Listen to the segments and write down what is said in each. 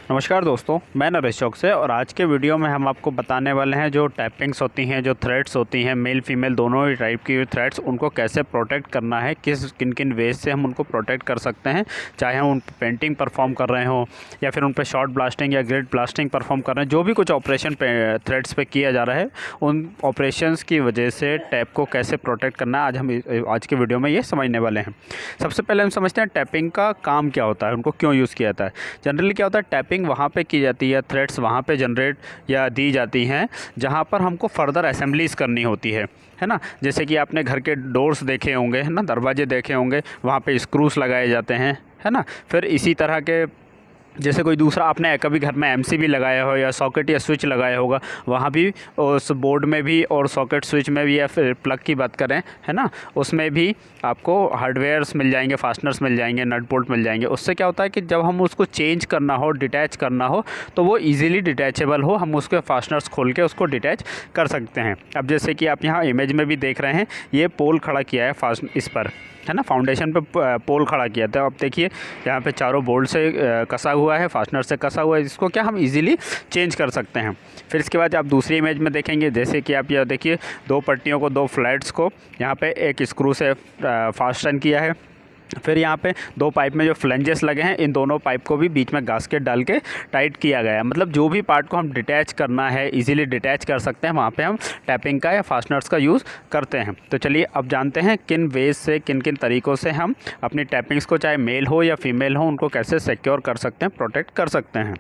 नमस्कार दोस्तों, मैं नरेश चौक से। और आज के वीडियो में हम आपको बताने वाले हैं जो टैपिंग्स होती हैं, जो थ्रेड्स होती हैं, मेल फीमेल दोनों ही टाइप की थ्रेड्स, उनको कैसे प्रोटेक्ट करना है, किन किन वेज से हम उनको प्रोटेक्ट कर सकते हैं। चाहे हम उन पर पेंटिंग परफॉर्म कर रहे हों या फिर उन पर शॉर्ट ब्लास्टिंग या ग्रिड ब्लास्टिंग परफॉर्म कर रहे हैं, जो भी कुछ ऑपरेशन थ्रेड्स पर किया जा रहा है, उन ऑपरेशंस की वजह से टैप को कैसे प्रोटेक्ट करना है, आज के वीडियो में ये समझने वाले हैं। सबसे पहले हम समझते हैं टैपिंग का काम क्या होता है, उनको क्यों यूज़ किया जाता है। जनरली क्या होता है, टैपिंग वहाँ पे की जाती है, थ्रेड्स वहाँ पे जनरेट या दी जाती हैं जहाँ पर हमको फर्दर असेंबलीज करनी होती है ना। जैसे कि आपने घर के डोर्स देखे होंगे, है ना, दरवाजे देखे होंगे, वहाँ पे स्क्रूस लगाए जाते हैं, है ना। फिर इसी तरह के जैसे कोई दूसरा आपने कभी घर में एमसीबी लगाया हो या सॉकेट या स्विच लगाया होगा, वहाँ भी उस बोर्ड में भी और सॉकेट स्विच में भी, या फिर प्लग की बात करें, है ना, उसमें भी आपको हार्डवेयर्स मिल जाएंगे, फास्टनर्स मिल जाएंगे, नट बोल्ट मिल जाएंगे। उससे क्या होता है कि जब हम उसको चेंज करना हो, डिटैच करना हो, तो वो ईजिली डिटैचेबल हो, हम उसके फास्टनर्स खोल के उसको डिटैच कर सकते हैं। अब जैसे कि आप यहाँ इमेज में भी देख रहे हैं, ये पोल खड़ा किया है फास्ट इस पर, है ना, फाउंडेशन पे पोल खड़ा किया था। अब देखिए यहाँ पे चारों बोल्ट से कसा हुआ है, फास्टनर से कसा हुआ है, इसको क्या हम इजीली चेंज कर सकते हैं। फिर इसके बाद आप दूसरी इमेज में देखेंगे, जैसे कि आप यह देखिए, दो पट्टियों को, दो फ्लैट्स को यहाँ पे एक स्क्रू से फास्टन किया है। फिर यहाँ पे दो पाइप में जो फ्लेंजेस लगे हैं, इन दोनों पाइप को भी बीच में गास्केट डाल के टाइट किया गया है। मतलब जो भी पार्ट को हम डिटैच करना है, इजीली डिटैच कर सकते हैं, वहाँ पे हम टैपिंग का या फास्टनर्स का यूज़ करते हैं। तो चलिए अब जानते हैं किन वेज से, किन किन तरीक़ों से हम अपनी टैपिंग्स को, चाहे मेल हो या फीमेल हो, उनको कैसे सिक्योर कर सकते हैं, प्रोटेक्ट कर सकते हैं।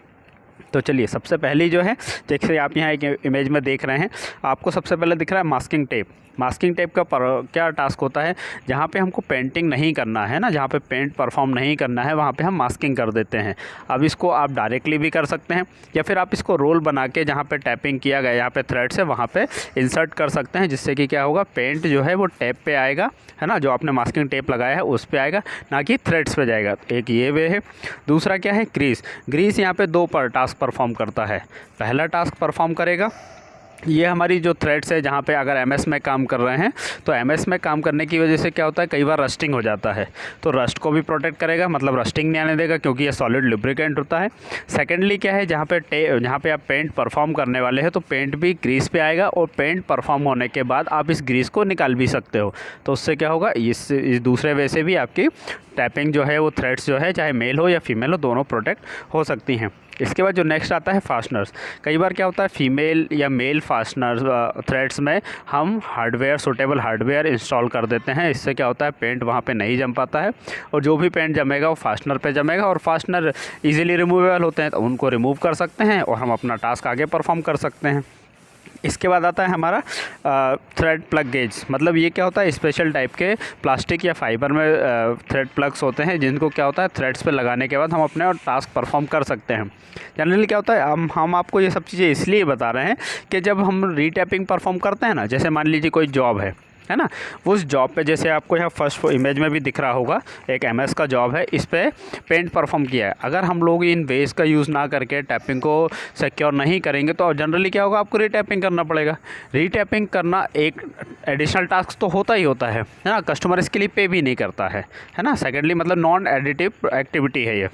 तो चलिए सबसे पहली जो है, जैसे आप यहाँ एक इमेज में देख रहे हैं, आपको सबसे पहले दिख रहा है मास्किंग टेप। मास्किंग टेप का क्या टास्क होता है, जहाँ पे हमको पेंटिंग नहीं करना है ना, जहाँ पे पेंट परफॉर्म नहीं करना है, वहाँ पे हम मास्किंग कर देते हैं। अब इसको आप डायरेक्टली भी कर सकते हैं, या फिर आप इसको रोल बना के जहाँ पे टैपिंग किया गया, यहाँ पे थ्रेड से वहाँ पे इंसर्ट कर सकते हैं, जिससे कि क्या होगा, पेंट जो है वो टेप पे आएगा, है ना, जो आपने मास्किंग टेप लगाया है उस पे आएगा, ना कि थ्रेड्स पे जाएगा। एक ये वे है। दूसरा क्या है, ग्रीस यहाँ पे दो टास्क परफॉर्म करता है। पहला टास्क परफॉर्म करेगा, ये हमारी जो थ्रेड्स है, जहाँ पे अगर एमएस में काम कर रहे हैं, तो एमएस में काम करने की वजह से क्या होता है, कई बार रस्टिंग हो जाता है, तो रस्ट को भी प्रोटेक्ट करेगा, मतलब रस्टिंग नहीं आने देगा, क्योंकि ये सॉलिड लुब्रिकेंट होता है। सेकेंडली क्या है, जहाँ पे आप पेंट परफॉर्म करने वाले हैं, तो पेंट भी ग्रीस पे आएगा, और पेंट परफॉर्म होने के बाद आप इस ग्रीस को निकाल भी सकते हो। तो उससे क्या होगा, इस दूसरे वे से भी आपकी टैपिंग जो है, वो थ्रेड्स जो है, चाहे मेल हो या फीमेल हो, दोनों प्रोटेक्ट हो सकती हैं। इसके बाद जो नेक्स्ट आता है फास्टनर्स। कई बार क्या होता है, फीमेल या मेल फास्टनर्स थ्रेड्स में हम सूटेबल हार्डवेयर इंस्टॉल कर देते हैं। इससे क्या होता है, पेंट वहाँ पे नहीं जम पाता है, और जो भी पेंट जमेगा वो फास्टनर पे जमेगा, और फास्टनर इजीली रिमूवेबल होते हैं, तो उनको रिमूव कर सकते हैं और हम अपना टास्क आगे परफॉर्म कर सकते हैं। इसके बाद आता है हमारा थ्रेड प्लग गेज। मतलब ये क्या होता है, स्पेशल टाइप के प्लास्टिक या फाइबर में थ्रेड प्लग्स होते हैं, जिनको क्या होता है, थ्रेड्स पे लगाने के बाद हम अपने टास्क परफॉर्म कर सकते हैं। जनरली क्या होता है, हम आपको ये सब चीज़ें इसलिए बता रहे हैं कि जब हम रीटैपिंग परफॉर्म करते हैं ना, जैसे मान लीजिए कोई जॉब है ना, उस जॉब पे, जैसे आपको यहाँ फर्स्ट इमेज में भी दिख रहा होगा, एक एमएस का जॉब है, इस पे पेंट परफॉर्म किया है। अगर हम लोग इन वेज का यूज़ ना करके टैपिंग को सिक्योर नहीं करेंगे, तो जनरली क्या होगा, आपको रीटैपिंग करना पड़ेगा। रीटैपिंग करना एक एडिशनल टास्क तो होता ही होता है ना, कस्टमर इसके लिए पे भी नहीं करता है ना। सेकेंडली मतलब नॉन एडिटिव एक्टिविटी है, ये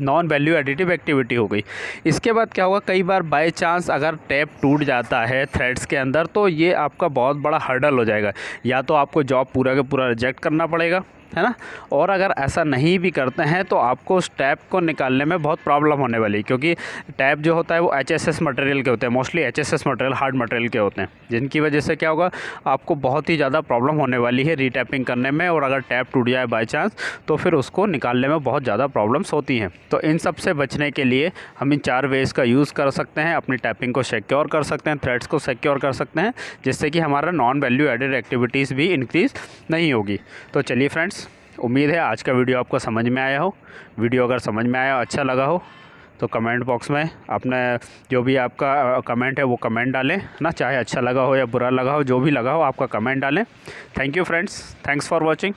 नॉन वैल्यू एडिटिव एक्टिविटी हो गई। इसके बाद क्या होगा, कई बार बाय चांस अगर टैप टूट जाता है थ्रेड्स के अंदर, तो ये आपका बहुत बड़ा हर्डल हो जाएगा। या तो आपको जॉब पूरा का पूरा रिजेक्ट करना पड़ेगा, है ना, और अगर ऐसा नहीं भी करते हैं, तो आपको उस टैप को निकालने में बहुत प्रॉब्लम होने वाली है, क्योंकि टैप जो होता है वो एचएसएस मटेरियल के होते हैं, mostly HSS material, hard material के होते हैं, जिनकी वजह से क्या होगा, आपको बहुत ही ज़्यादा प्रॉब्लम होने वाली है रीटैपिंग करने में। और अगर टैप टूट जाए बाई चांस, तो फिर उसको निकालने में बहुत ज़्यादा प्रॉब्लम्स होती हैं। तो इन सब से बचने के लिए हम इन 4 वेज का यूज़ कर सकते हैं, अपनी टैपिंग को सिक्योर कर सकते हैं, थ्रेड्स को सिक्योर कर सकते हैं, जिससे कि हमारा नॉन वैल्यू एडेड एक्टिविटीज़ भी इंक्रीज़ नहीं होगी। तो चलिए फ्रेंड्स, उम्मीद है आज का वीडियो आपको समझ में आया हो। वीडियो अगर समझ में आया, अच्छा लगा हो, तो कमेंट बॉक्स में अपने जो भी आपका कमेंट है वो कमेंट डालें ना, चाहे अच्छा लगा हो या बुरा लगा हो, जो भी लगा हो आपका कमेंट डालें। Thank you friends, thanks for watching.